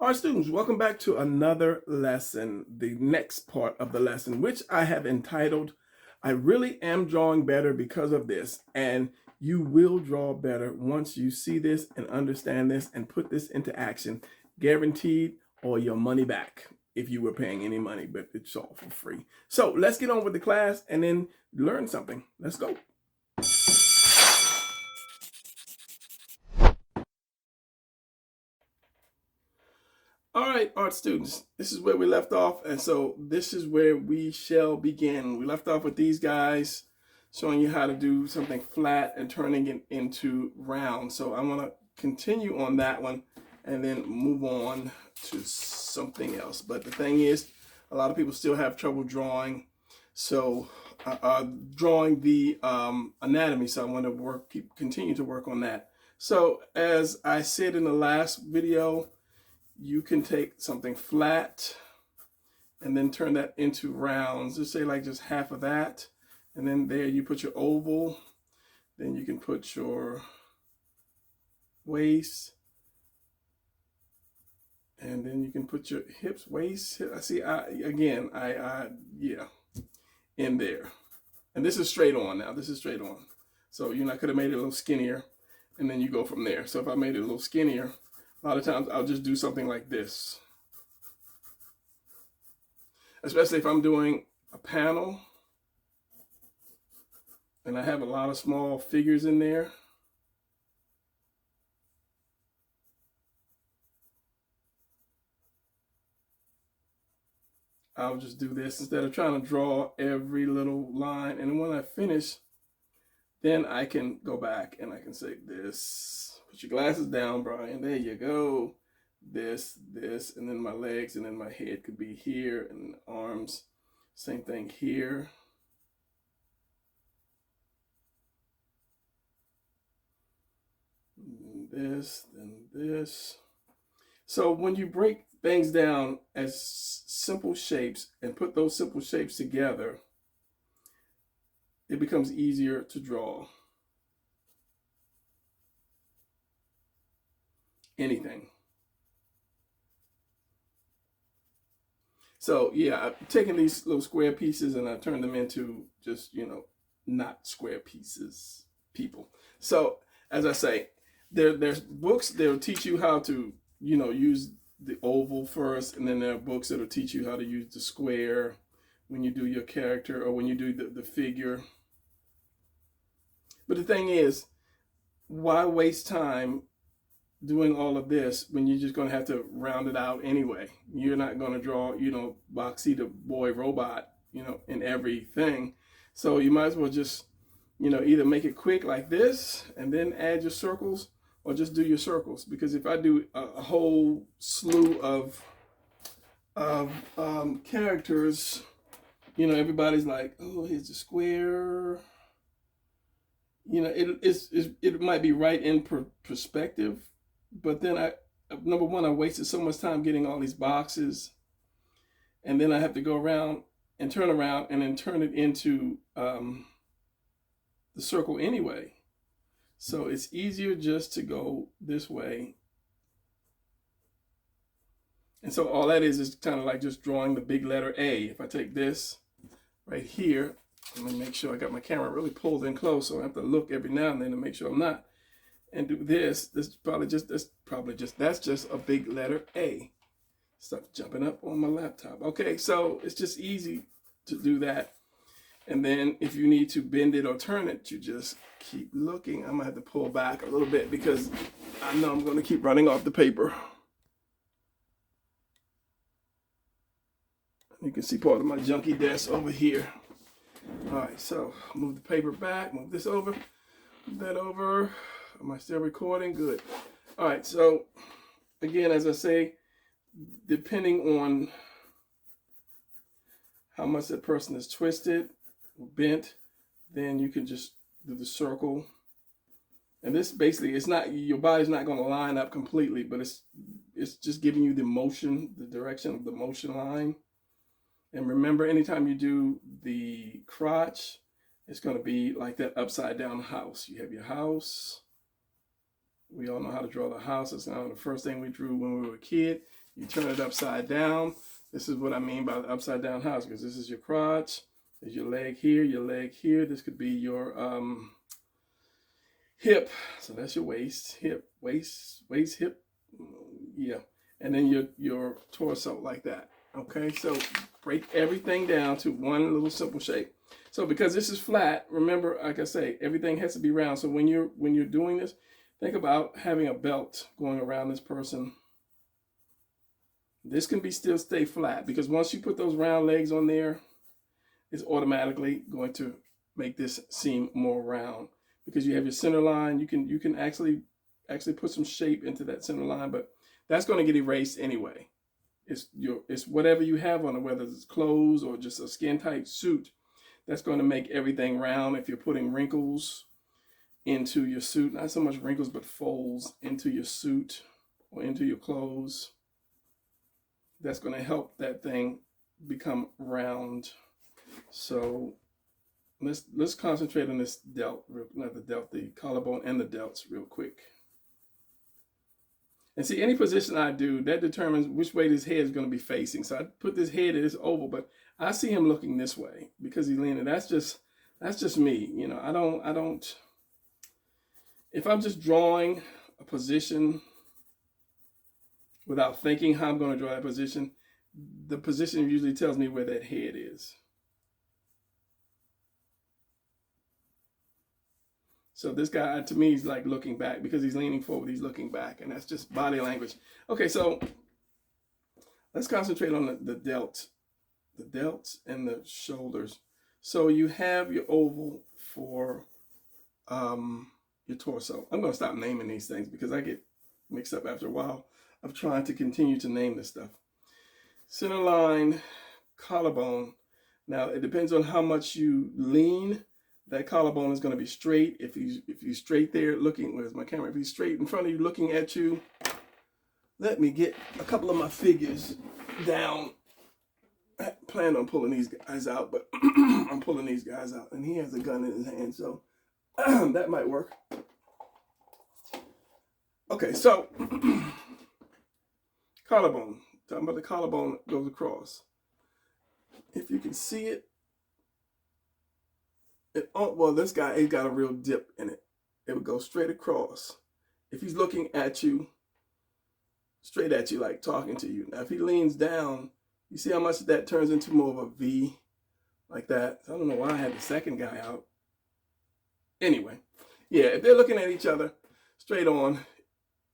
All right, students, welcome back to another lesson, the next part of the lesson, which I have entitled, I Really Am Drawing Better Because of This. And you will draw better once you see this and understand this and put this into action, guaranteed, or your money back if you were paying any money, but it's all for free. So let's get on with the class and then learn something. Let's go. All right, art students, this is where we left off. And so this is where we shall begin. We left off with these guys showing you how to do something flat and turning it into round. So I want to continue on that one and then move on to something else. But the thing is, a lot of people still have trouble drawing. So drawing the anatomy. So I want to continue to work on that. So as I said in the last video, you can take something flat and then turn that into rounds. Just say like just half of that. And then there you put your oval. Then you can put your waist. And then you can put your hips, waist. I see, yeah, in there. And this is straight on now. This is straight on. So I could have made it a little skinnier. And then you go from there. So if I made it a little skinnier, a lot of times I'll just do something like this. Especially if I'm doing a panel and I have a lot of small figures in there. I'll just do this instead of trying to draw every little line. And when I finish, then I can go back and I can say this. Put your glasses down, Brian. There you go. This, and then my legs, and then my head could be here, and arms, same thing here. And this, then this. So when you break things down as simple shapes and put those simple shapes together, it becomes easier to draw anything. So yeah, I've taken these little square pieces and I turned them into just, not square pieces, people. So as I say, there's books that'll teach you how to, use the oval first, and then there are books that'll teach you how to use the square when you do your character or when you do the figure. But the thing is, why waste time doing all of this when you're just going to have to round it out anyway? You're not going to draw, Boxy the boy robot, in everything. So you might as well just, either make it quick like this and then add your circles, or just do your circles. Because if I do a whole slew of characters, everybody's like, oh, here's the square. It might be right in perspective, but then number one, I wasted so much time getting all these boxes, and then I have to go around and turn around and then turn it into the circle anyway. So it's easier just to go this way. And so all that is kind of like just drawing the big letter A. If I take this right here, let me make sure I got my camera really pulled in close, so I have to look every now and then to make sure I'm not. And do this. That's just a big letter A. Stuff jumping up on my laptop. Okay, so it's just easy to do that. And then if you need to bend it or turn it, you just keep looking. I'm gonna have to pull back a little bit because I know I'm gonna keep running off the paper. You can see part of my junky desk over here. All right, so move the paper back, move this over, move that over. Am I still recording? Good. All right, so again, as I say, depending on how much that person is twisted or bent, then you can just do the circle. And this basically, it's not, your body's not going to line up completely, but it's just giving you the motion, the direction of the motion line. And remember, anytime you do the crotch, it's going to be like that upside down house. You have your house. We all know how to draw the house. It's now the first thing we drew when we were a kid. You turn it upside down. This is what I mean by the upside down house, because this is your crotch. There's your leg here, your leg here. This could be your hip. So that's your waist, hip, waist, hip. Yeah. And then your torso like that. Okay, so break everything down to one little simple shape. So because this is flat, remember, like I say, everything has to be round. So when you're doing this, think about having a belt going around this person. This can still stay flat, because once you put those round legs on there, it's automatically going to make this seem more round, because you have your center line. You can actually put some shape into that center line, but that's going to get erased anyway. It's whatever you have on it, whether it's clothes or just a skin tight suit, that's going to make everything round. If you're putting wrinkles into your suit, not so much wrinkles, but folds into your suit or into your clothes, that's going to help that thing become round. So let's concentrate on this delt, not the delt, the collarbone and the delts real quick. And see, any position I do, that determines which way this head is going to be facing. So I put this head at this oval, but I see him looking this way because he's leaning. That's just me. You know, I don't, if I'm just drawing a position without thinking how I'm going to draw that position, the position usually tells me where that head is. So this guy, to me, is like looking back because he's leaning forward. He's looking back, and that's just body language. Okay, so let's concentrate on the delts and the shoulders. So you have your oval for your torso. I'm going to stop naming these things because I get mixed up after a while of trying to continue to name this stuff. Center line, collarbone. Now, it depends on how much you lean. That collarbone is going to be straight. If you straight there looking, where's my camera? If he's straight in front of you looking at you, let me get a couple of my figures down. I plan on pulling these guys out, but I'm pulling these guys out, and he has a gun in his hand, so that might work. Okay, so collarbone. Talking about the collarbone goes across. If you can see it, well, this guy, he's got a real dip in it. It would go straight across. If he's looking at you, straight at you, like talking to you. Now, if he leans down, you see how much that turns into more of a V, like that. So I don't know why I had the second guy out. Anyway, yeah, if they're looking at each other straight on,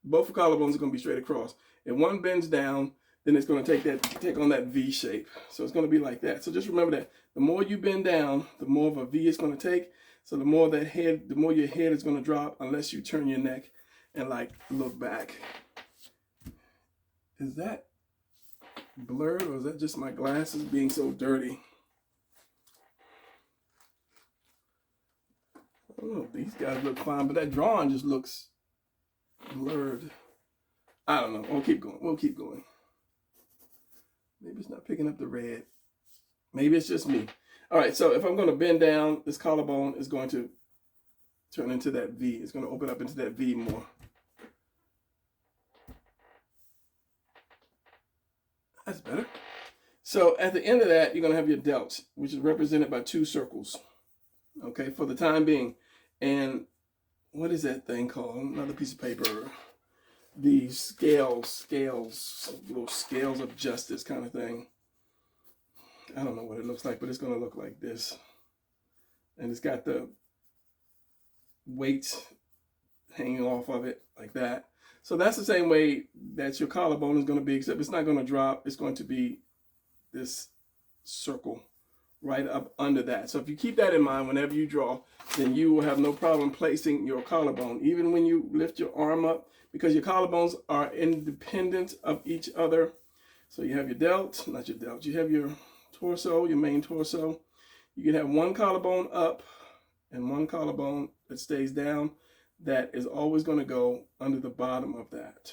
both collarbones are going to be straight across. If one bends down, then it's going to take on that V shape. So it's going to be like that. So just remember that the more you bend down, the more of a V it's going to take. So the more your head is going to drop, unless you turn your neck and like look back. Is that blurred, or is that just my glasses being so dirty? I don't know. These guys look fine, but that drawing just looks blurred. I don't know. We'll keep going. We'll keep going. Maybe it's not picking up the red. Maybe it's just me. All right, so if I'm going to bend down, this collarbone is going to turn into that V. It's going to open up into that V more. That's better. So at the end of that, you're going to have your delts, which is represented by two circles. Okay, for the time being. And what is that thing called? Another piece of paper. The scales, little scales of justice kind of thing. I don't know what it looks like, but it's going to look like this. And it's got the weights hanging off of it like that. So that's the same way that your collarbone is going to be, except it's not going to drop. It's going to be this circle right up under that. So if you keep that in mind whenever you draw, then you will have no problem placing your collarbone, even when you lift your arm up, because your collarbones are independent of each other. So you have your delt, not your delt, you have your torso, your main torso. You can have one collarbone up and one collarbone that stays down. That is always going to go under the bottom of that.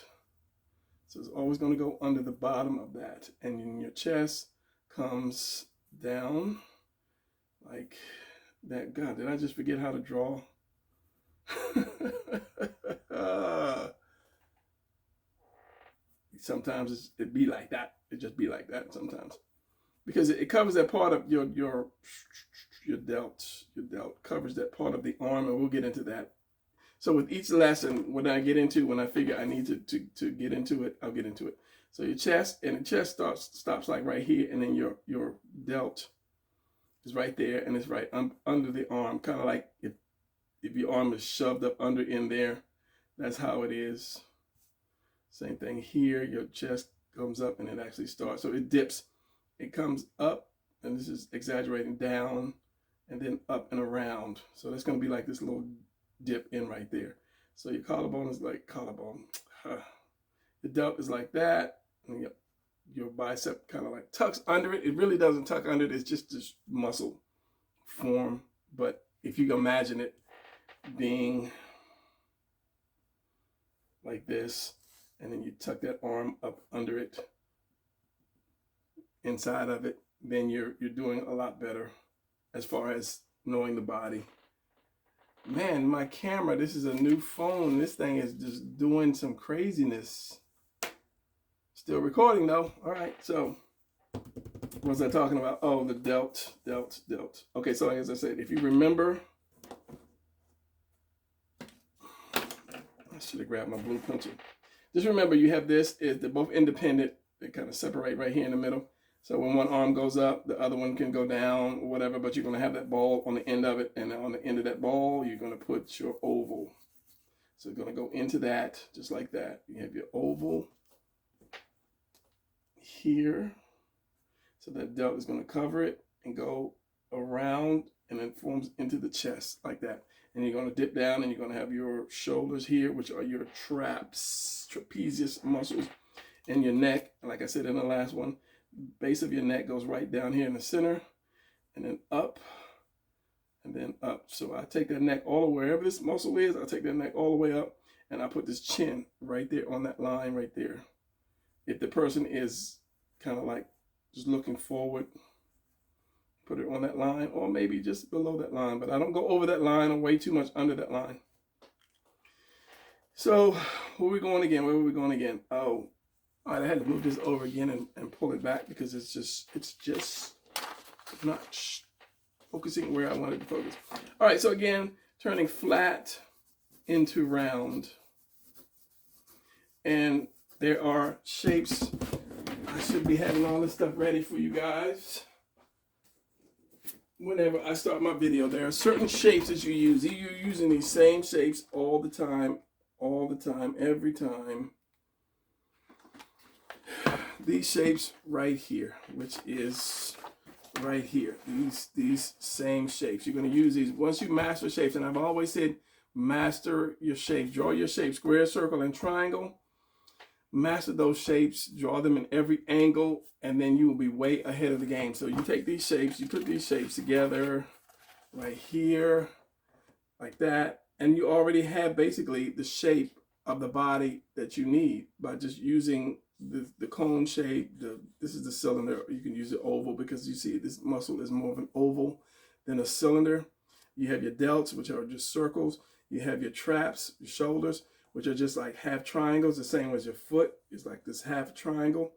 So it's always going to go under the bottom of that. And then your chest comes down like that. God, did I just forget how to draw? sometimes it be like that. It just be like that sometimes. Because it covers that part of your delt. Your delt covers that part of the arm, and we'll get into that. So with each lesson, when I figure I need to get into it, I'll get into it. So your chest, and the chest stops like right here, and then your delt is right there, and it's right under the arm, kind of like if your arm is shoved up under in there. That's how it is. Same thing here. Your chest comes up, and it actually starts. So it dips. It comes up, and this is exaggerating, down, and then up and around. So that's going to be like this little dip in right there. So your collarbone is like collarbone. The delt is like that. And your bicep kind of like tucks under it. It really doesn't tuck under it. It's just this muscle form. But if you can imagine it being like this, and then you tuck that arm up under it, inside of it, then you're doing a lot better as far as knowing the body. Man, my camera, this is a new phone. This thing is just doing some craziness. Still recording though. All right, so what was I talking about? Oh, the delt. Okay, so as I said, if you remember, I should have grabbed my blue pencil. Just remember, you have this, they're both independent. They kind of separate right here in the middle. So when one arm goes up, the other one can go down or whatever, but you're going to have that ball on the end of it. And on the end of that ball, you're going to put your oval. So you're going to go into that just like that. You have your oval here. So that delt is going to cover it and go around, and then forms into the chest like that. And you're going to dip down, and you're going to have your shoulders here, which are your trapezius muscles, and your neck. Like I said in the last one, base of your neck goes right down here in the center, and then up, and then up. So I take that neck all the way, wherever this muscle is, I take that neck all the way up, and I put this chin right there on that line right there. If the person is kind of like just looking forward, put it on that line, or maybe just below that line, but I don't go over that line or way too much under that line. So where are we going again? Where were we going again? Oh, all right, I had to move this over again and pull it back because it's just not focusing where I wanted to focus. All right, so again, turning flat into round. And there are shapes. I should be having all this stuff ready for you guys whenever I start my video. There are certain shapes that you use. You're using these same shapes all the time, every time. These shapes right here, which is right here, these same shapes. You're going to use these once you master shapes. And I've always said, master your shapes. Draw your shapes, square, circle, and triangle. Master those shapes, draw them in every angle, and then you will be way ahead of the game. So you take these shapes, you put these shapes together right here, like that, and you already have basically the shape of the body that you need by just using the cone shape. This is the cylinder. You can use the oval because you see this muscle is more of an oval than a cylinder. You have your delts, which are just circles. You have your traps, your shoulders, which are just like half triangles, the same as your foot is like this half triangle.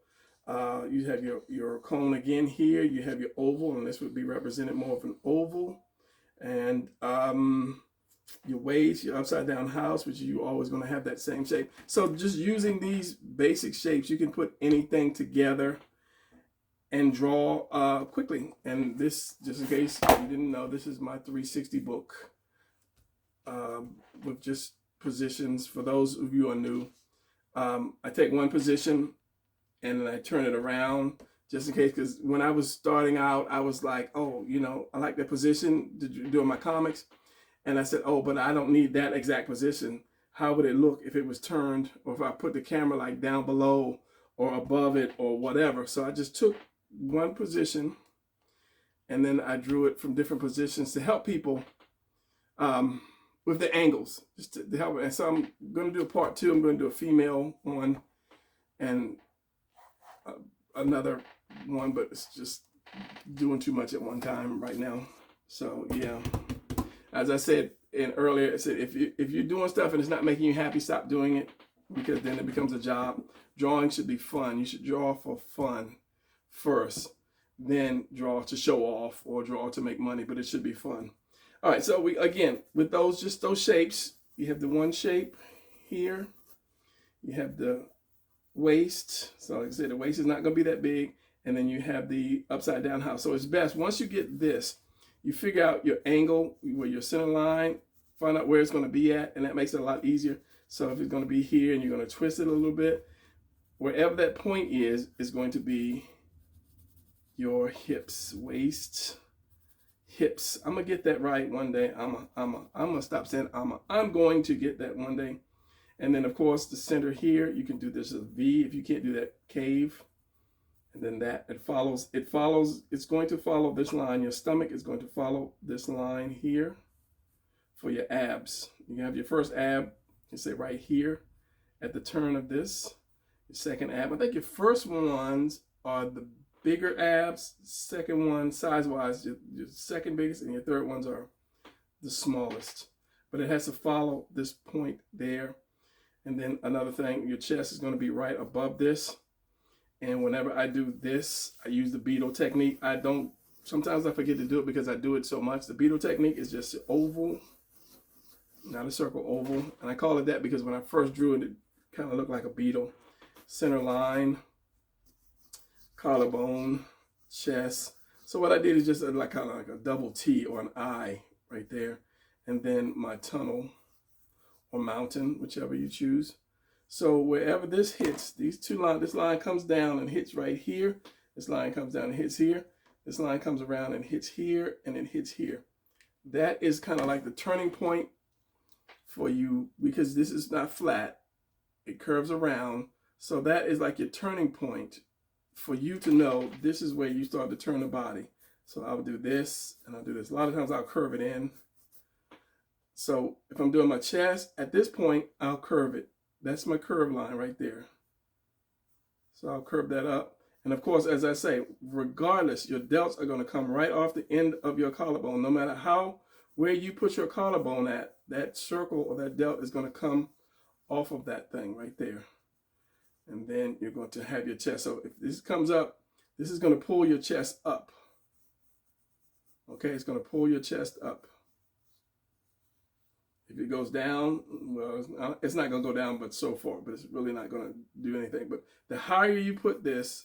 You have your cone again here. You have your oval, and this would be represented more of an oval. And your waist, your upside down house, which you're always going to have that same shape. So just using these basic shapes, you can put anything together and draw quickly. And this, just in case you didn't know, this is my 360 book with just positions. For those of you who are new, I take one position and then I turn it around just in case, because when I was starting out, I was like, oh, you know, I like that position doing my comics. And I said, oh, but I don't need that exact position. How would it look if it was turned, or if I put the camera like down below or above it or whatever? So I just took one position and then I drew it from different positions to help people with the angles, just to help. And so I'm going to do a part 2. I'm going to do a female one and another one, but it's just doing too much at one time right now. So yeah. As I said earlier, I said if you're doing stuff and it's not making you happy, stop doing it. because then it becomes a job. Drawing should be fun. You should draw for fun first, then draw to show off or draw to make money, but it should be fun. All right, so we, again, with those, just those shapes, you have the one shape here. You have the waist. So like I said, the waist is not going to be that big. And then you have the upside down house. So it's best, once you get this, you figure out your angle, where your center line, find out where it's going to be at, and that makes it a lot easier. So if it's going to be here and you're going to twist it a little bit, wherever that point is going to be your hips, waist, hips. I'm gonna get that right one day. I'm gonna stop saying I'm going to get that one day. And then of course the center here, you can do this as a V if you can't do that cave. And then that it's going to follow this line. Your stomach is going to follow this line here for your abs. You have your first ab, you say right here at the turn of this. Your second ab. I think your first ones are the bigger abs, second one size-wise, your second biggest, and your third ones are the smallest. But it has to follow this point there. And then another thing, your chest is going to be right above this. And whenever I do this, I use the beetle technique. Sometimes I forget to do it because I do it so much. The beetle technique is just oval, not a circle, oval. And I call it that because when I first drew it, it kind of looked like a beetle. Center line, collarbone, chest. So what I did is just like kind of like a double T or an I right there. And then my tunnel or mountain, whichever you choose. So wherever this hits, these two lines, this line comes down and hits right here. This line comes down and hits here. This line comes around and hits here and it hits here. That is kind of like the turning point for you because this is not flat. It curves around. So that is like your turning point for you to know this is where you start to turn the body. So I'll do this and I'll do this. A lot of times I'll curve it in. So if I'm doing my chest, at this point, I'll curve it. That's my curve line right there. So I'll curve that up. And of course, as I say, regardless, your delts are going to come right off the end of your collarbone. No matter where you put your collarbone at, that circle or that delt is going to come off of that thing right there. And then you're going to have your chest. So if this comes up, this is going to pull your chest up. Okay, it's going to pull your chest up. If it goes down, well, it's not going to go down but so far, but it's really not going to do anything. But the higher you put this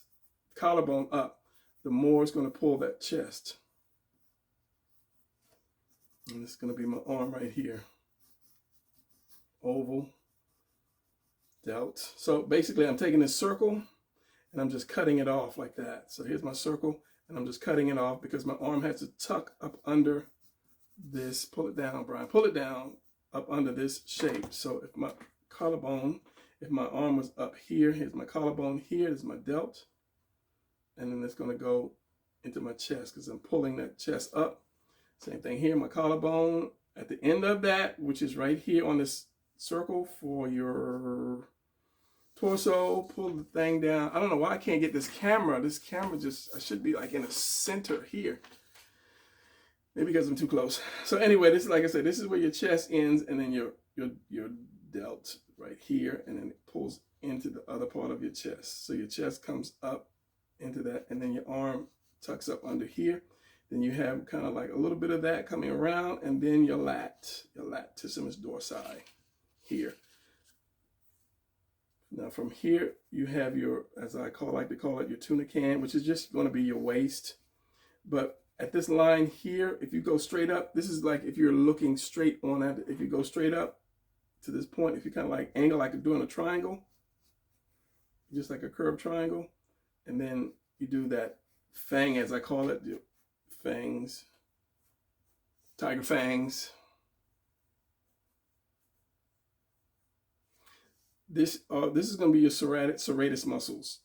collarbone up, the more it's going to pull that chest. And it's going to be my arm right here. Oval. Delt. So basically I'm taking this circle and I'm just cutting it off like that. So here's my circle and I'm just cutting it off because my arm has to tuck up under this. Pull it down, Brian. Pull it down up under this shape. So if my collarbone, if my arm was up here, here's my collarbone here, this is my delt. And then it's going to go into my chest because I'm pulling that chest up. Same thing here, my collarbone. At the end of that, which is right here on this circle for your torso, pull the thing down. I don't know why I can't get this camera. This camera I should be like in the center here. Maybe because I'm too close. So anyway, this is, like I said, this is where your chest ends and then your delt right here, and then it pulls into the other part of your chest. So your chest comes up into that, and then your arm tucks up under here. Then you have kind of like a little bit of that coming around, and then your latissimus dorsi here. Now from here, you have your, as I like to call it, your tuna can, which is just going to be your waist. But at this line here, if you go straight up, this is like if you're looking straight on it. If you go straight up to this point, if you kind of like angle like doing a triangle, just like a curved triangle, and then you do that fang, as I call it, fangs, tiger fangs. This is going to be your serratus muscles.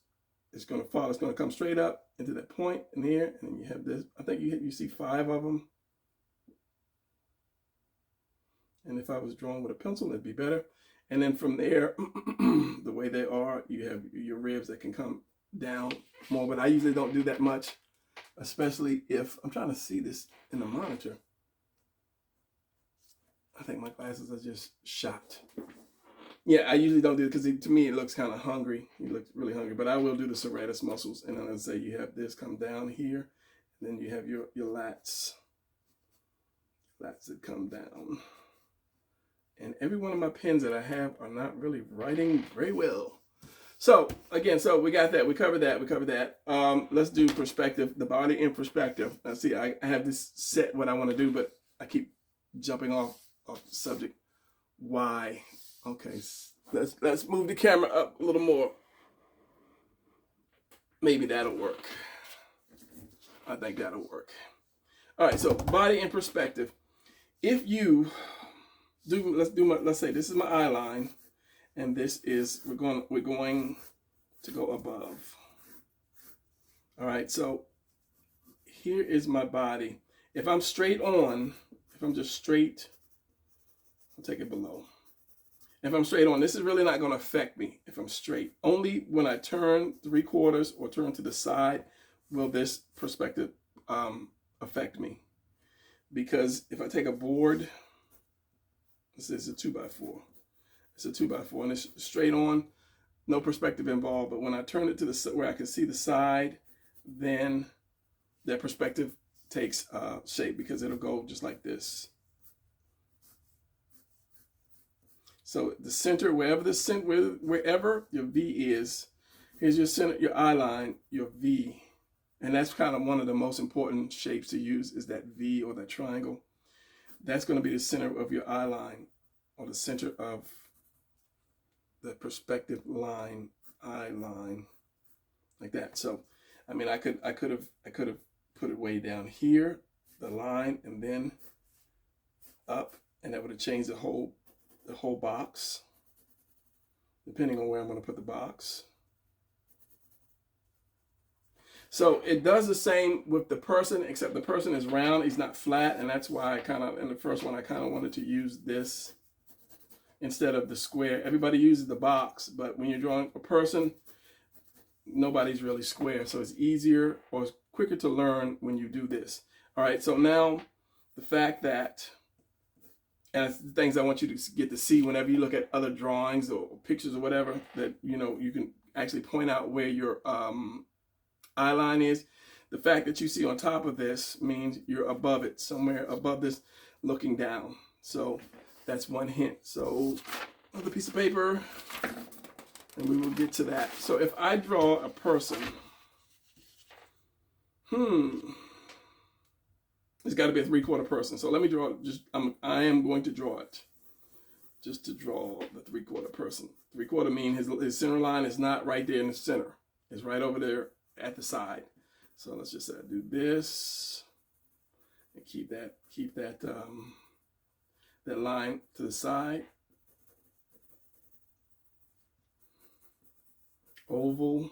It's going to follow. It's going to come straight up into that point in here, and then you have this. I think you see 5 of them. And if I was drawing with a pencil, it'd be better. And then from there, the way they are, you have your ribs that can come down more. But I usually don't do that much, especially if I'm trying to see this in the monitor. I think my glasses are just shot. Yeah, I usually don't do it because to me it looks kind of hungry. He looks really hungry, but I will do the serratus muscles. And then I say you have this come down here, and then you have your lats that come down. And every one of my pens that I have are not really writing very well. So again, so we got that. We covered that. Let's do perspective, the body in perspective. Let's see, I have this set what I want to do, but I keep jumping off the subject. Why? Okay, let's move the camera up a little more. Maybe that'll work. I think that'll work. All right, so body in perspective. If you do, let's say this is my eye line, and this is we're going to go above. All right, so here is my body. If I'm straight on, if I'm just straight, I'll take it below. If I'm straight on, this is really not going to affect me if I'm straight. Only when I turn 3/4 or turn to the side will this perspective affect me. Because if I take a board, this is a 2x4. It's a 2x4 and it's straight on, no perspective involved. But when I turn it to the where I can see the side, then that perspective takes shape because it'll go just like this. So the center, wherever your V is, here's your center, your eye line, your V. And that's kind of one of the most important shapes to use is that V or that triangle. That's going to be the center of your eye line or the center of the perspective line, eye line, like that. So, I mean, I could have put it way down here, the line, and then up, and that would have changed the whole box, depending on where I'm going to put the box. So it does the same with the person, except the person is round, he's not flat, and that's why I kind of, in the first one, I kind of wanted to use this instead of the square. Everybody uses the box, but when you're drawing a person, nobody's really square, so it's easier or it's quicker to learn when you do this. All right, so now the fact that, and it's the things I want you to get to see whenever you look at other drawings or pictures or whatever, that you can actually point out where your eye line is. The fact that you see on top of this means you're above it, somewhere above this, looking down. So that's one hint. So another piece of paper, and we will get to that. So if I draw a person, it's got to be a 3/4 person. So let me draw. I am going to draw it. Just to draw the 3/4 person. 3/4 mean his center line is not right there in the center. It's right over there at the side. So let's just do this and keep that that line to the side. Oval,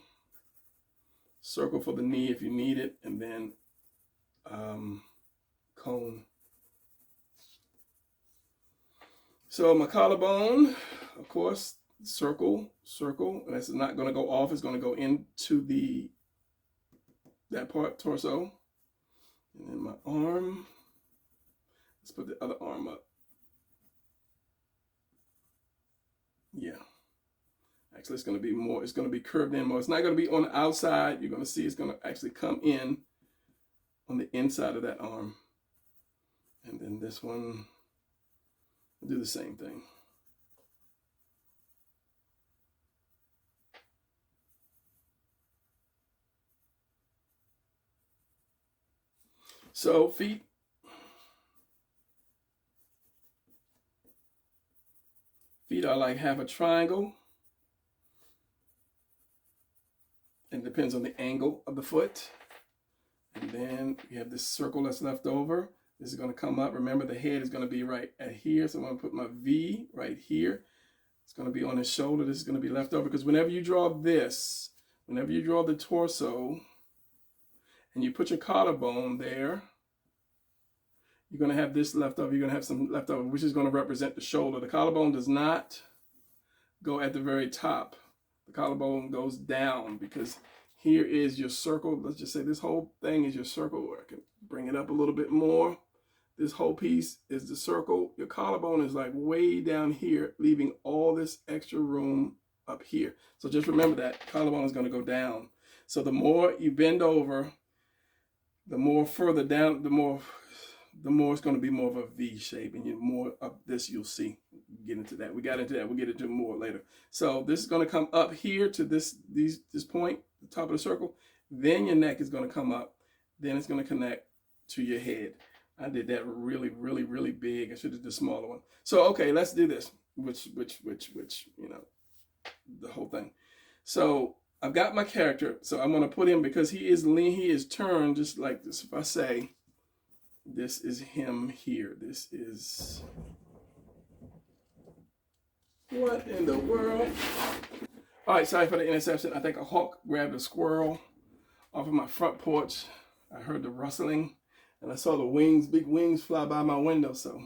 circle for the knee if you need it, and then cone. So my collarbone, of course, circle, and it's not going to go off. It's going to go into that part, torso. And then my arm, let's put the other arm up. Yeah. Actually, it's going to be more, it's going to be curved in more. It's not going to be on the outside. You're going to see it's going to actually come in on the inside of that arm. And then this one, I'll do the same thing. So feet. Feet are like half a triangle. It depends on the angle of the foot. And then you have this circle that's left over. This is going to come up. Remember, the head is going to be right at here. So I'm going to put my V right here. It's going to be on his shoulder. This is going to be left over. Because whenever you draw this, whenever you draw the torso, and you put your collarbone there, you're going to have this left over. You're going to have some left over, which is going to represent the shoulder. The collarbone does not go at the very top. The collarbone goes down because here is your circle. Let's just say this whole thing is your circle. Or I can bring it up a little bit more. This whole piece is the circle. Your collarbone is like way down here, leaving all this extra room up here. So just remember that collarbone is going to go down. So the more you bend over, the more further down, the more it's going to be more of a V shape, and more of this you'll see. Get into that. We got into that. We'll get into more later. So this is going to come up here to this point, the top of the circle. Then your neck is going to come up. Then it's going to connect to your head. I did that really, really, really big. I should have did a smaller one. So okay, let's do this. Which, you know, the whole thing. So I've got my character. So I'm going to put him, because he is lean, he is turned just like this. If I say, this is him here. This is, what in the world? All right, sorry for the interception. I think a hawk grabbed a squirrel off of my front porch. I heard the rustling, and I saw the wings, big wings, fly by my window. So,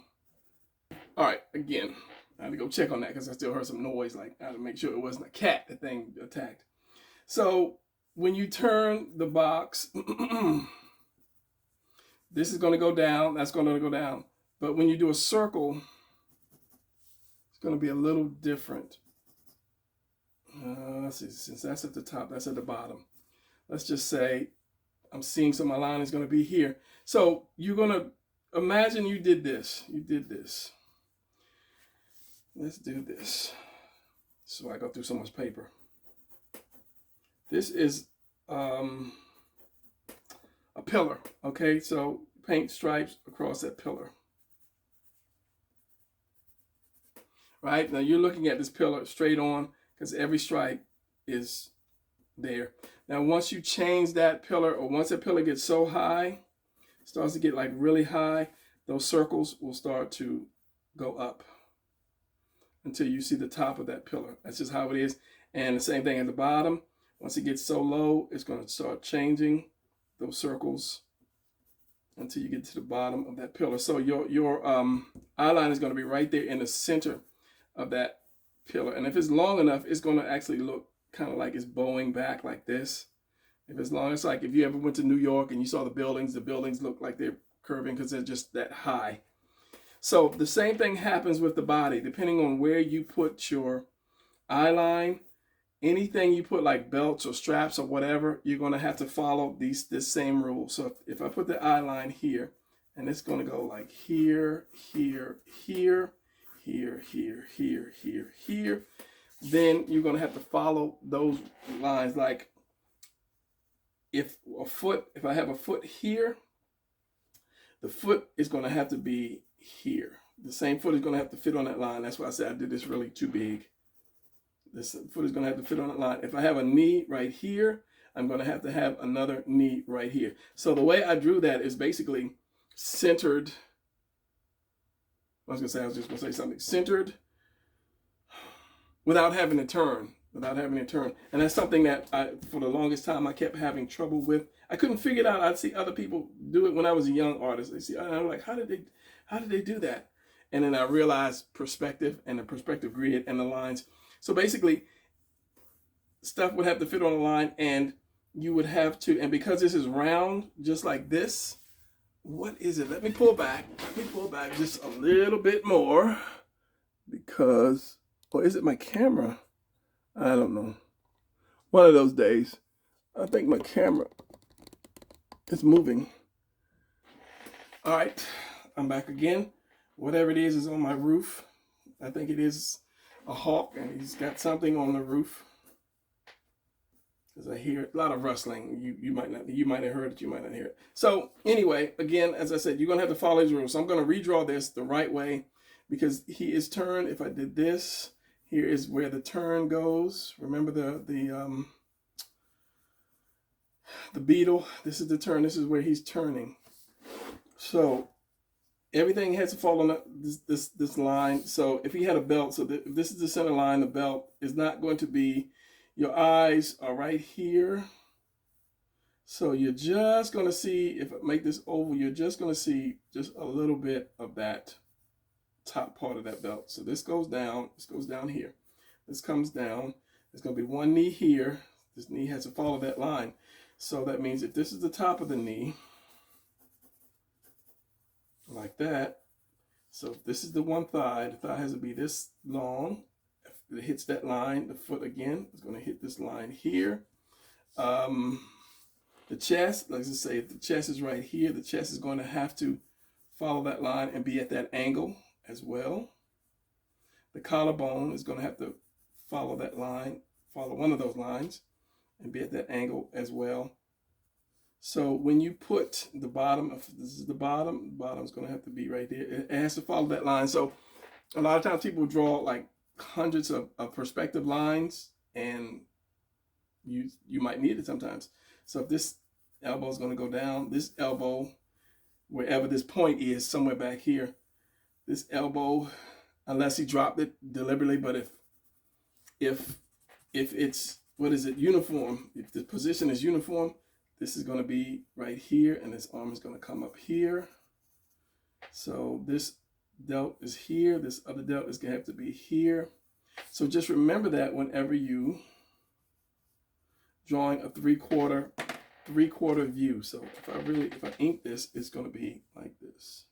all right, again, I had to go check on that because I still heard some noise. Like, I had to make sure it wasn't a cat the thing attacked. So when you turn the box, this is going to go down. That's going to go down. But when you do a circle, it's going to be a little different. Let's see, since that's at the top, that's at the bottom. Let's just say I'm seeing, so my line is going to be here. So you're going to imagine you did this. You did this. Let's do this. So I go through so much paper. This is a pillar, okay? So paint stripes across that pillar. Right? Now you're looking at this pillar straight on, because every stripe is there. Now once you change that pillar, or once that pillar gets so high, starts to get like really high, those circles will start to go up until you see the top of that pillar. That's just how it is. And the same thing at the bottom. Once it gets so low, it's going to start changing those circles until you get to the bottom of that pillar. So your eyeline is going to be right there in the center of that pillar. And if it's long enough, it's going to actually look kind of like it's bowing back like this. If it's long, it's like if you ever went to New York and you saw the buildings look like they're curving because they're just that high. So the same thing happens with the body. Depending on where you put your eyeline, anything you put like belts or straps or whatever, you're going to have to follow this same rule. So if I put the eyeline here, and it's going to go like here, here, here, here, here, here, here, here, then you're going to have to follow those lines. Like if I have a foot here, the foot is going to have to be here. The same foot is going to have to fit on that line. That's why I said I did this really too big. This foot is going to have to fit on that line. If I have a knee right here, I'm going to have another knee right here. So the way I drew that is basically centered. I was just going to say something. Centered without having to turn. And that's something that for the longest time, I kept having trouble with. I couldn't figure it out. I'd see other people do it when I was a young artist. I'm like, how did they do that? And then I realized perspective and the perspective grid and the lines. So basically, stuff would have to fit on a line, and you would have to, and because this is round, just like this, what is it? Let me pull back just a little bit more, because, or is it my camera? I don't know. One of those days. I think my camera is moving. All right, I'm back again. Whatever it is on my roof. I think it is a hawk, and he's got something on the roof. Because I hear a lot of rustling. You might have heard it, you might not hear it. So anyway, again, as I said, you're gonna have to follow his rules. So I'm gonna redraw this the right way, because he is turned. If I did this, here is where the turn goes. Remember the beetle. This is the turn. This is where he's turning. So everything has to fall on this line. So if he had a belt, so if this is the center line, the belt is not going to be, your eyes are right here. So you're just going to see, if I make this oval, you're just going to see just a little bit of that top part of that belt. So this goes down, here. This comes down. There's going to be one knee here. This knee has to follow that line. So that means if this is the top of the knee, like that. So if this is the one thigh, the thigh has to be this long. If it hits that line, the foot again is going to hit this line here. The chest, like I say, if the chest is right here, the chest is going to have to follow that line and be at that angle as well. The collarbone is going to have to follow that line, follow one of those lines, and be at that angle as well. So when you put the bottom, if this is the bottom is going to have to be right there. It has to follow that line. So a lot of times people draw like hundreds of perspective lines, and you might need it sometimes. So if this elbow is going to go down, this elbow, wherever this point is, somewhere back here, this elbow, unless he dropped it deliberately, but if it's, what is it, uniform, if the position is uniform, this is going to be right here, and this arm is going to come up here. So this delt is here, this other delt is going to have to be here. So just remember that whenever you drawing a three-quarter view. So if I ink this, it's going to be like this.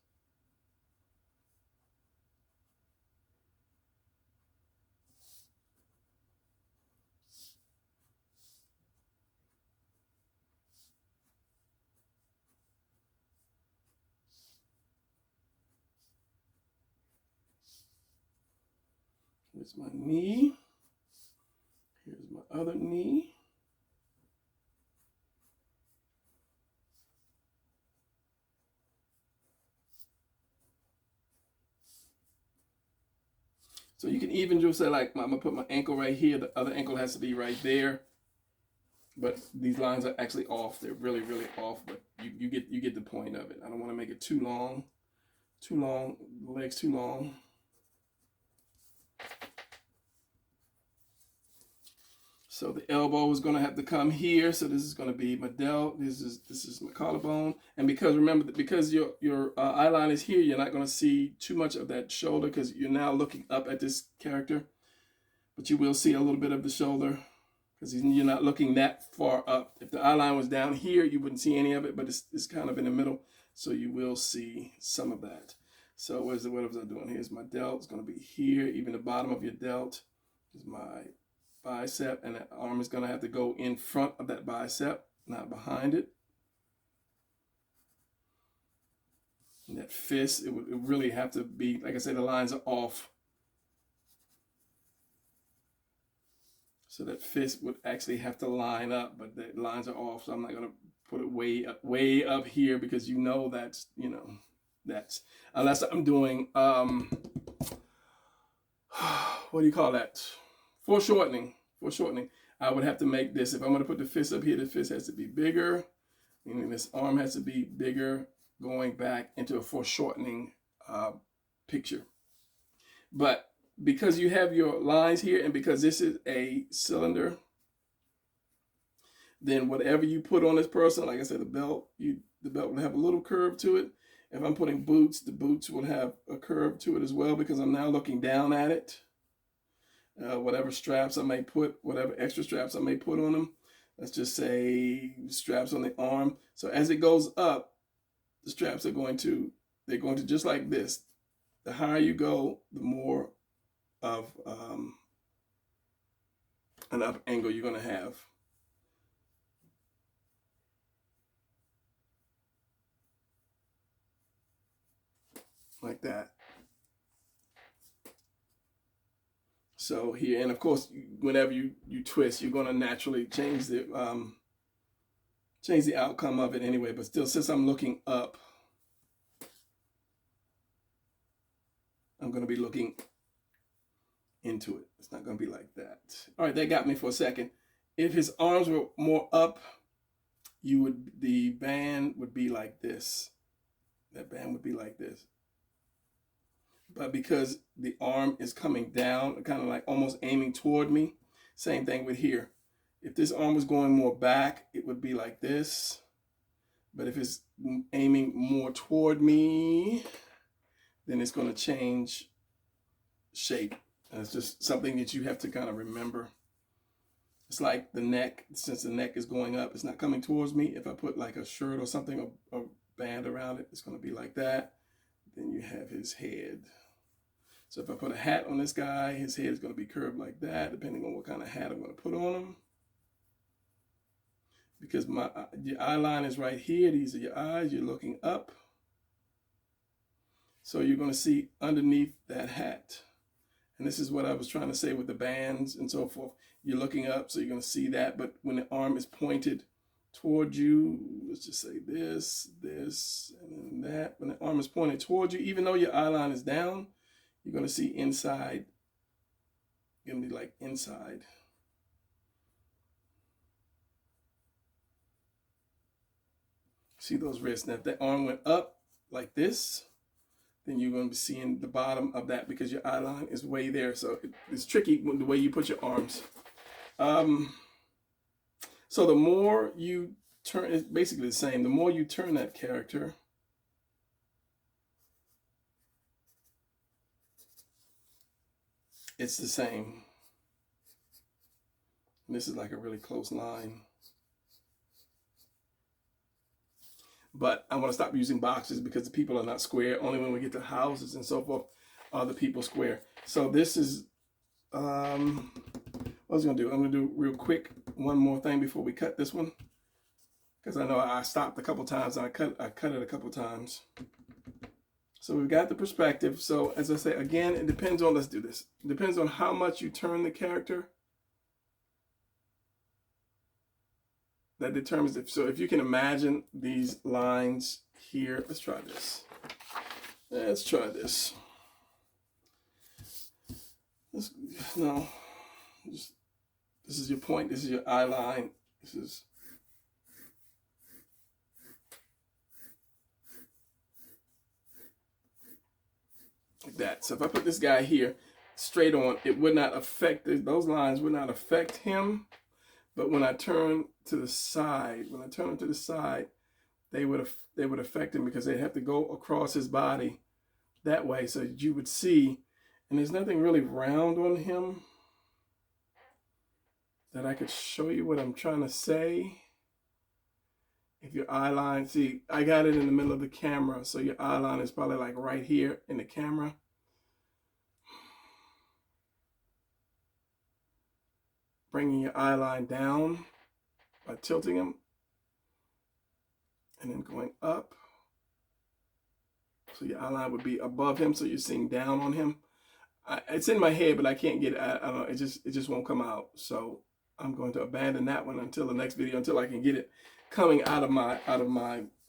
Here's my knee. Here's my other knee. So you can even just say, like, I'm gonna put my ankle right here. The other ankle has to be right there. But these lines are actually off. They're really, really off. But you get the point of it. I don't want to make it too long. The legs too long. So the elbow is going to have to come here. So this is going to be my delt. This is my collarbone. And because remember, because your eye line is here, you're not going to see too much of that shoulder because you're now looking up at this character. But you will see a little bit of the shoulder because you're not looking that far up. If the eye line was down here, you wouldn't see any of it, but it's kind of in the middle. So you will see some of that. So what was I doing? Here's my delt. It's going to be here. Even the bottom of your delt is my bicep, and that arm is going to have to go in front of that bicep, not behind it. And that fist, it would really have to be, like I said, the lines are off. So that fist would actually have to line up, but the lines are off. So I'm not going to put it way up here because you know that's, that's, unless I'm doing, what do you call that? Foreshortening. I would have to make this, if I'm going to put the fist up here, the fist has to be bigger. Meaning this arm has to be bigger, going back into a foreshortening picture. But because you have your lines here, and because this is a cylinder, then whatever you put on this person, like I said, the belt will have a little curve to it. If I'm putting boots, the boots will have a curve to it as well because I'm now looking down at it. Whatever straps I may put, whatever extra straps I may put on them, let's just say straps on the arm. So as it goes up, the straps they're going to just like this. The higher you go, the more of an up angle you're going to have. Like that. So here, and of course, whenever you twist, you're going to naturally change the outcome of it anyway. But still, since I'm looking up, I'm going to be looking into it. It's not going to be like that. All right, that got me for a second. If his arms were more up, the band would be like this. That band would be like this. But because the arm is coming down, kind of like almost aiming toward me, same thing with here. If this arm was going more back, it would be like this. But if it's aiming more toward me, then it's going to change shape. And it's just something that you have to kind of remember. It's like the neck, since the neck is going up, it's not coming towards me. If I put like a shirt or something, a band around it, it's going to be like that. then you have his head. So if I put a hat on this guy, his head is going to be curved like that, depending on what kind of hat I'm going to put on him. Because your eye line is right here. These are your eyes. You're looking up. So you're going to see underneath that hat. And this is what I was trying to say with the bands and so forth. You're looking up, so you're going to see that. But when the arm is pointed toward you, let's just say this, and then that. When the arm is pointed toward you, even though your eye line is down, you're going to see inside. You're going to be like inside. See those wrists. Now, if that arm went up like this, then you're going to be seeing the bottom of that because your eye line is way there. So it's tricky the way you put your arms. So the more you turn, it's basically the same. The more you turn that character, it's the same. And this is like a really close line. But I want to stop using boxes because the people are not square. Only when we get to houses and so forth are the people square. So this is, what I was going to do. I'm going to do real quick one more thing before we cut this one. Because I know I stopped a couple times and I cut it a couple times. So we've got the perspective. So as I say, again, it depends on, let's do this. It depends on how much you turn the character. That determines if, so if you can imagine these lines here, let's try this. Let's try this. This is your point, this is your eye line, this is, like that. So if I put this guy here straight on, it would not affect, those lines would not affect him. But when I turn to the side, they would affect him because they have to go across his body that way. So you would see, and there's nothing really round on him that I could show you what I'm trying to say. If your eye line, see, I got it in the middle of the camera, so your eye line is probably like right here in the camera. Bringing your eye line down by tilting him and then going up. So your eye line would be above him, so you're seeing down on him. It's in my head, but I can't get it. I don't know. It just won't come out. So I'm going to abandon that one until the next video, until I can get it coming out of my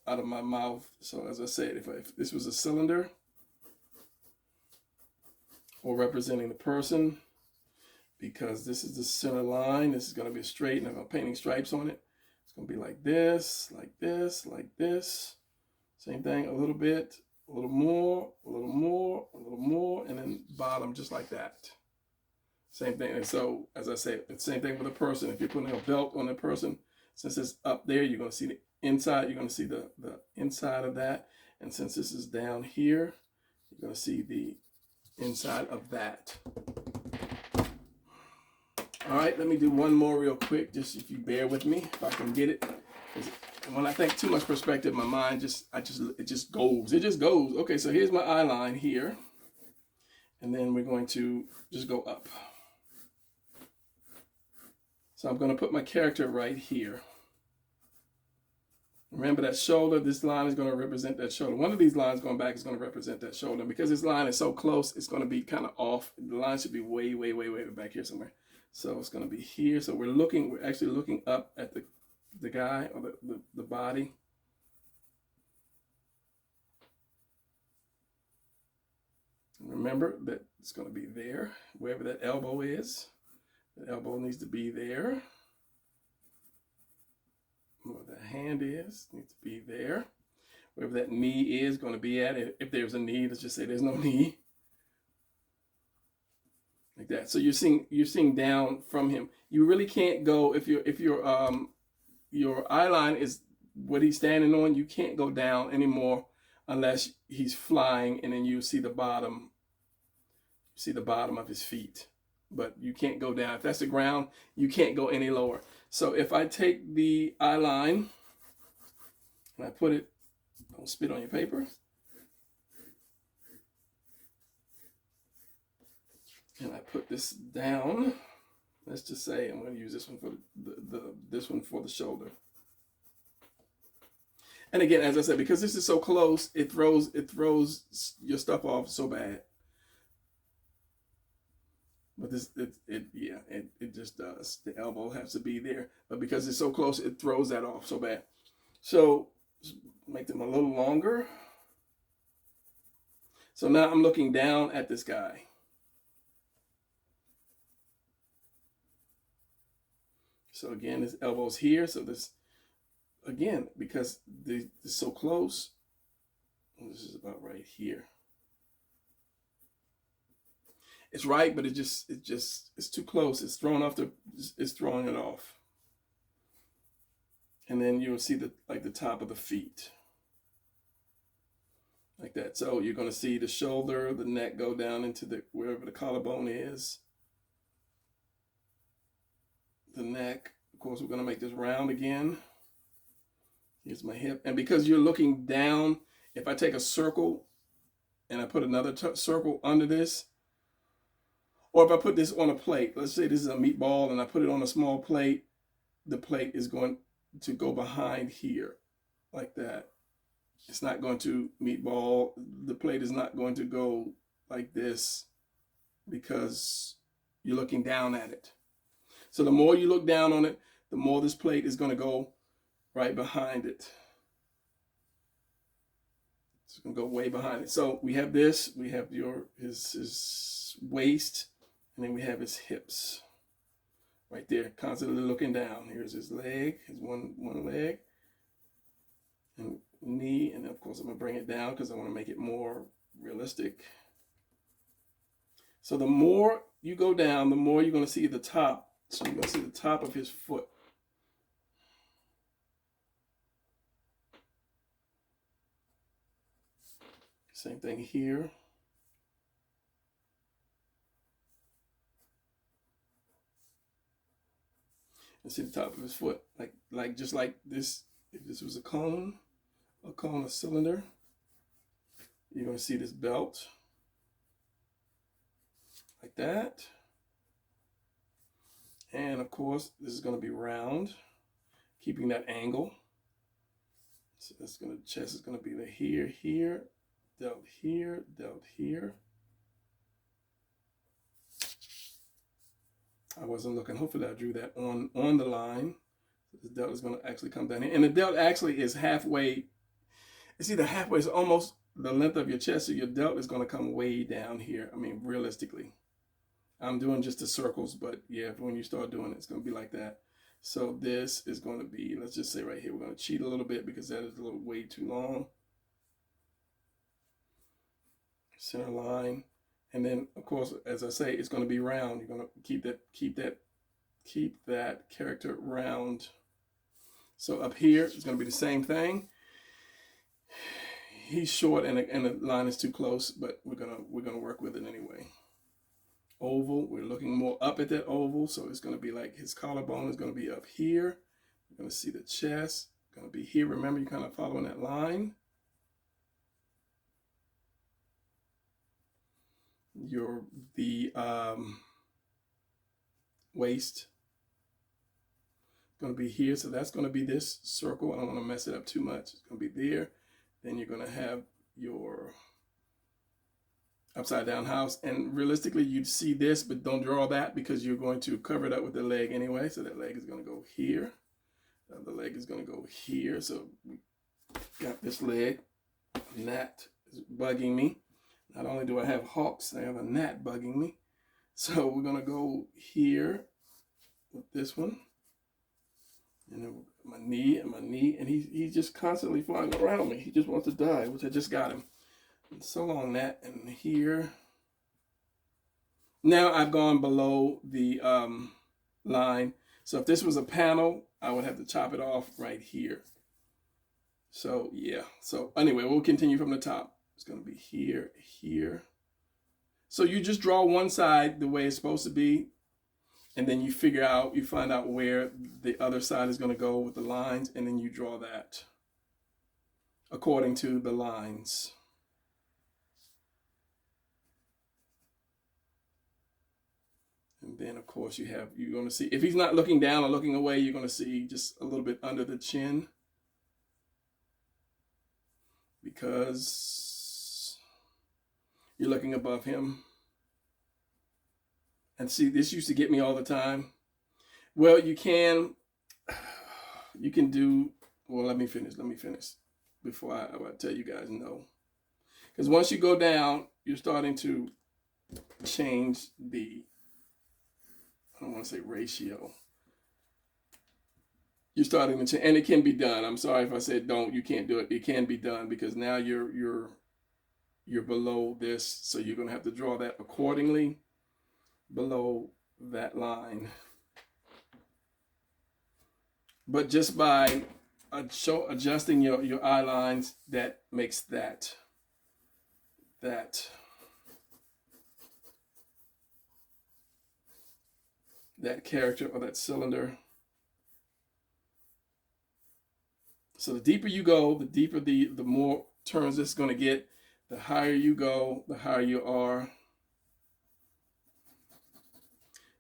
mouth. So as I said, if this was a cylinder or representing the person, because this is the center line, this is going to be straight, and if I'm painting stripes on it, it's going to be like this, like this, like this. Same thing, a little bit, a little more, a little more, a little more, and then bottom just like that. Same thing. And so, as I say, it's the same thing with a person. If you're putting a belt on a person, since it's up there, you're going to see the inside, you're going to see the inside of that. And since this is down here, you're going to see the inside of that. All right, let me do one more real quick, just if you bear with me, if I can get it. And when I think too much perspective, my mind it just goes. Okay, so here's my eye line here. And then we're going to just go up. So I'm going to put my character right here. Remember that shoulder, this line is going to represent that shoulder. One of these lines going back is going to represent that shoulder. And because this line is so close, it's going to be kind of off. The line should be way, way, way, way back here somewhere. So it's going to be here. So we're actually looking up at the guy or the body. Remember that it's going to be there, wherever that elbow is. The elbow needs to be there. Where the hand is, needs to be there. Wherever that knee is going to be at, if there's a knee, let's just say there's no knee. Like that. So you're seeing down from him. You really can't go if your eye line is what he's standing on, you can't go down anymore unless he's flying, and then you see the bottom. You see the bottom of his feet. But you can't go down. If that's the ground, you can't go any lower. So if I take the eye line and I put it, don't spit on your paper. And I put this down. Let's just say I'm going to use this one for this one for the shoulder. And again, as I said, because this is so close, it throws your stuff off so bad. But this, it just does. The elbow has to be there, but because it's so close, it throws that off so bad. So make them a little longer. So now I'm looking down at this guy. So again, his elbow's here. So this, again, because this is so close, this is about right here. It's right, but it's too close. It's throwing it off. And then you'll see the top of the feet. Like that. So you're going to see the shoulder, the neck go down into wherever the collarbone is. The neck. Of course, we're going to make this round again. Here's my hip. And because you're looking down, if I take a circle and I put another circle under this, or if I put this on a plate, let's say this is a meatball and I put it on a small plate, the plate is going to go behind here like that. It's not going to meatball. The plate is not going to go like this because you're looking down at it. So the more you look down on it, the more this plate is going to go right behind it. It's going to go way behind it. So we have this. We have his waist, and then we have his hips right there, constantly looking down. Here's his leg, his one leg, and knee, and then of course I'm gonna bring it down because I want to make it more realistic. So the more you go down, the more you're going to see the top. So you're going to see the top of his foot. Same thing here. And see the top of his foot, like just like this. If this was a cone, a cylinder, you're going to see this belt like that. And of course, this is going to be round, keeping that angle. So that's going to, chest is going to be the here, delt here, delt here. I wasn't looking. Hopefully I drew that on the line. So this delt is going to actually come down here. And the delt actually is halfway. It's either halfway, it's almost the length of your chest. So your delt is going to come way down here. I mean, realistically. I'm doing just the circles, but yeah, when you start doing it, it's going to be like that. So this is going to be, let's just say right here, we're going to cheat a little bit because that is a little way too long. Center line. And then, of course, as I say, it's going to be round. You're going to keep that character round. So up here, it's going to be the same thing. He's short and the line is too close, but we're gonna work with it anyway. Oval, we're looking more up at that oval, so it's going to be like his collarbone is going to be up here. You're going to see the chest going to be here. Remember, you're kind of following that line. The waist going to be here, so that's going to be this circle. I don't want to mess it up too much. It's going to be there. Then you're going to have your upside down house, and realistically you'd see this, but don't draw that because you're going to cover it up with the leg anyway. So that leg is going to go here, the other leg is going to go here. So we got this leg. Gnat is bugging me. Not only do I have hawks, I have a gnat bugging me. So we're going to go here with this one, and then my knee, and he's just constantly flying around me. He just wants to die, which I just got him. So long, that, and here. Now I've gone below the line. So if this was a panel, I would have to chop it off right here. So yeah. So anyway, we'll continue from the top. It's going to be here, here. So you just draw one side the way it's supposed to be, and then you find out where the other side is going to go with the lines, and then you draw that according to the lines. And then, of course, you're going to see, if he's not looking down or looking away, you're going to see just a little bit under the chin. Because you're looking above him. And see, this used to get me all the time. Well, you can do, well, let me finish before I tell you guys no. Because once you go down, you're starting to change the, I don't want to say ratio. You're starting to change, and it can be done. I'm sorry if I said don't, you can't do it. It can be done because now you're below this, so you're going to have to draw that accordingly below that line. But just by adjusting your eye lines, that makes that character or that cylinder. So the deeper you go, the deeper the more turns it's going to get. The higher you go, the higher you are.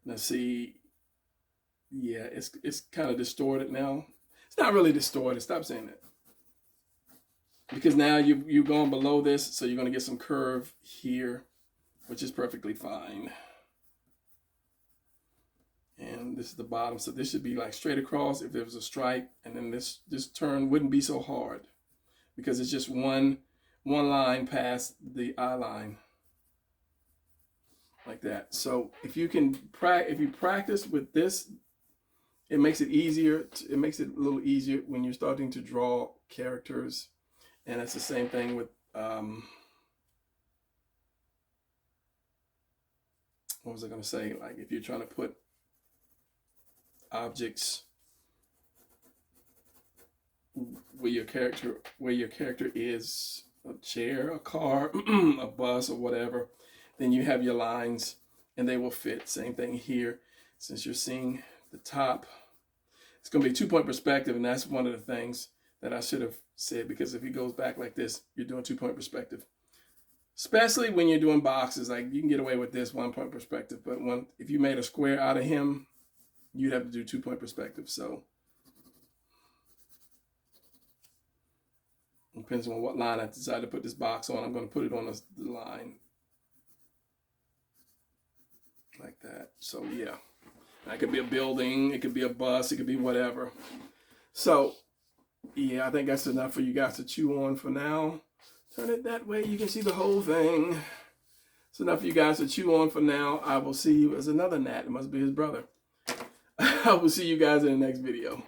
Now see, yeah, it's kind of distorted now. It's not really distorted. Stop saying that. Because now you're going below this, so you're going to get some curve here, which is perfectly fine. And this is the bottom, so this should be like straight across if there was a stripe, and then this turn wouldn't be so hard because it's just one line past the eye line, like that. So if you practice with this, it makes it easier. It makes it a little easier when you're starting to draw characters, and it's the same thing with what was I going to say? Like if you're trying to put objects where your character is, a chair, a car, a bus, or whatever, then you have your lines and they will fit. Same thing here. Since you're seeing the top, it's going to be 2-point perspective, and that's one of the things that I should have said, because if he goes back like this, you're doing 2-point perspective. Especially when you're doing boxes, like you can get away with this 1-point perspective, but if you made a square out of him, you'd have to do 2-point perspective. So it depends on what line I decide to put this box on. I'm going to put it on the line like that. So yeah, that could be a building, it could be a bus, it could be whatever. So yeah, I think that's enough for you guys to chew on for now. Turn it that way, you can see the whole thing. It's enough for you guys to chew on for now. I will see you as another gnat. It must be his brother. I will see you guys in the next video.